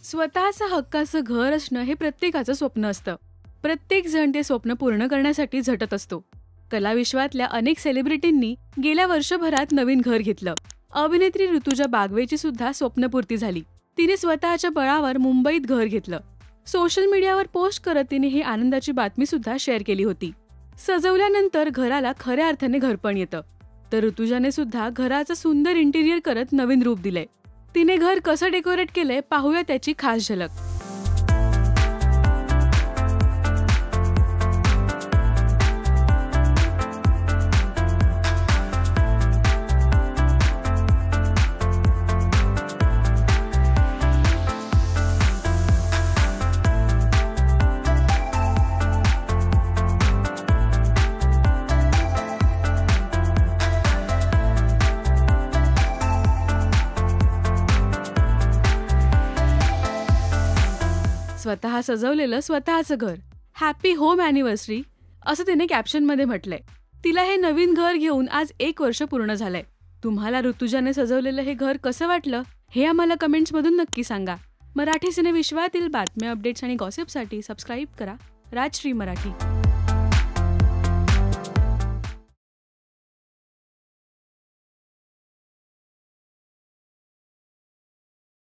स्वतःचं हक्काचं घर असणं हे प्रत्येकाचं स्वप्न असतं. प्रत्येक जण ते स्वप्न पूर्ण करण्यासाठी झटत असतो. कलाविश्वातल्या अनेक सेलिब्रिटींनी गेल्या वर्षभरात नवीन घर घेतलं. अभिनेत्री ऋतुजा बागवेची सुद्धा स्वप्नपूर्ती झाली. तिने स्वतःच्या बळावर मुंबईत घर घेतलं. सोशल मीडियावर पोस्ट करत तिने ही आनंदाची बातमी सुद्धा शेअर केली होती. सजवल्यानंतर घराला खऱ्या अर्थाने घरपण येतं. तर ऋतुजाने सुद्धा घराचं सुंदर इंटिरियर करत नवीन रूप दिलंय. तिने घर कसं डेकोरेट केलंय पाहूया त्याची खास झलक. स्वतः सजवलेलं स्वतःचं घर, हॅपी होम अॅनिव्हर्सरी असं तिने कॅप्शनमध्ये म्हटलंय. तिला हे नवीन घर घेऊन आज 1 वर्ष पूर्ण झालंय. तुम्हाला ऋतुजाने सजवलेलं हे घर कसं वाटलं हे आम्हाला कमेंट्समधून नक्की सांगा. मराठी सिने विश्वातील बातम्या, अपडेट्स आणि गॉसिपसाठी सबस्क्राईब करा राजश्री मराठी.